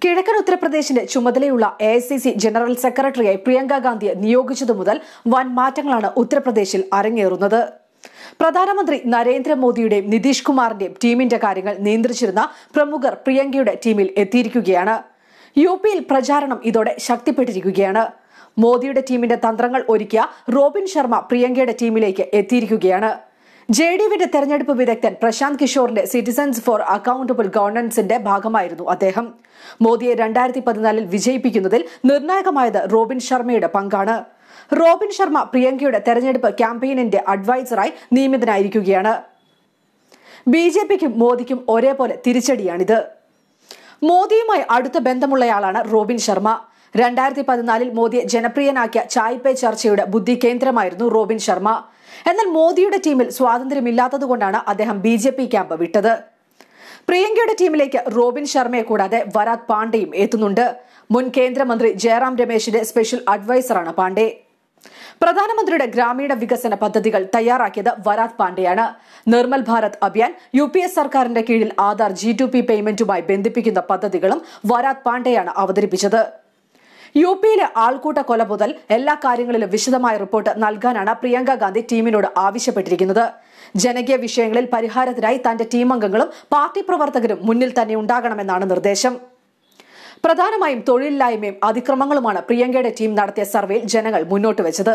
കിഴക്കൻ ഉത്തർപ്രദേശിന്റെ ചുമതലയുള്ള AICC general സെക്രട്ടറിയായി പ്രിയങ്ക ഗാന്ധിയെ നിയോഗിച്ചതു മുതൽ വൻ മാറ്റങ്ങളാണ് ഉത്തർപ്രദേശിൽ അരങ്ങേറുന്നത്. പ്രധാനമന്ത്രി നരേന്ദ്രമോദിയുടെയും നിതീഷ് കുമാറിന്റെയും ടീമിന്റെ കാര്യങ്ങൾ നിയന്ത്രിച്ചിരുന്ന പ്രമുഖർ പ്രിയങ്കയുടെ ടീമിൽ എത്തിയിരിക്കുകയാണ്. UPയിൽ പ്രചാരണം ഇതോടെ ശക്തിപ്പെട്ടിരിക്കുകയാണ്. മോദിയുടെ ടീമിന്റെ തന്ത്രങ്ങൾ ഒരുക്കിയ റോബിൻ ശർമ്മ പ്രിയങ്കയുടെ ടീമിലേക്ക് എത്തിയിരിക്കുകയാണ്. JDUവിന്റെ തെരഞ്ഞെടുപ്പ് വിദഗ്ധൻ പ്രശാന്ത് കിഷോറിന്റെ സിറ്റിസൺസ് ഫോർ അക്കൌണ്ടബിൾ ഗവർണൻസിന്റെ ഭാഗമായിരുന്നു അദ്ദേഹം. മോദിയെ 2014 വിജയിപ്പിക്കുന്നതിൽ നിർണായകമായത് റോബിൻ ശർമ്മയുടെ പങ്കാണ്. റോബിൻ ശർമ്മ പ്രിയങ്കയുടെ തെരഞ്ഞെടുപ്പ് ക്യാമ്പയിനിന്റെ അഡ്വൈസറായി നിയമിതനായിരിക്കുകയാണ്. BJPക്കും മോദിക്കും ഒരേപോലെ തിരിച്ചടിയാണിത്. മോദിയുമായി അടുത്ത ബന്ധമുള്ളയാളാണ് റോബിൻ ശർമ്മ. 2014 മോദിയെ ജനപ്രിയനാക്കിയ ചായ് പേ ചർച്ചയുടെ ബുദ്ധി കേന്ദ്രമായിരുന്നു റോബിൻ ശർമ്മ. എന്നാൽ മോദിയുടെ ടീമിൽ സ്വാതന്ത്ര്യമില്ലാത്തതുകൊണ്ടാണ് അദ്ദേഹം BJP ക്യാമ്പ് വിട്ടത്. പ്രിയങ്കയുടെ ടീമിലേക്ക് റോബിൻ ശർമ്മയെ കൂടാതെ വരാത് പാണ്ഡെയും എത്തുന്നുണ്ട്. മുൻ കേന്ദ്രമന്ത്രി ജയറാം രമേശിന്റെ സ്പെഷ്യൽ അഡ്വൈസറാണ് പാണ്ഡെ. പ്രധാനമന്ത്രിയുടെ ഗ്രാമീണ വികസന പദ്ധതികൾ തയ്യാറാക്കിയത് വരാത് പാണ്ഡെയാണ്. നിർമ്മൽ ഭാരത് അഭിയാൻ, UPA സർക്കാരിന്റെ കീഴിൽ ആധാർ G2P പേയ്മെന്റുമായി ബന്ധിപ്പിക്കുന്ന പദ്ധതികളും വരാത് പാണ്ഡെയാണ് അവതരിപ്പിച്ചത്. UPയിലെ ആൾക്കൂട്ട കൊല മുതൽ എല്ലാ കാര്യങ്ങളിലും വിശദമായ റിപ്പോർട്ട് നൽകാനാണ് പ്രിയങ്ക ഗാന്ധി ടീമിനോട് ആവശ്യപ്പെട്ടിരിക്കുന്നത്. ജനകീയ വിഷയങ്ങളിൽ പരിഹാരത്തിനായി തന്റെ ടീം അംഗങ്ങളും പാർട്ടി പ്രവർത്തകരും മുന്നിൽ തന്നെ ഉണ്ടാകണമെന്നാണ് നിർദ്ദേശം. പ്രധാനമായും തൊഴിലില്ലായ്മയും അതിക്രമങ്ങളുമാണ് പ്രിയങ്കയുടെ ടീം നടത്തിയ സർവേയിൽ ജനങ്ങൾ മുന്നോട്ട് വെച്ചത്.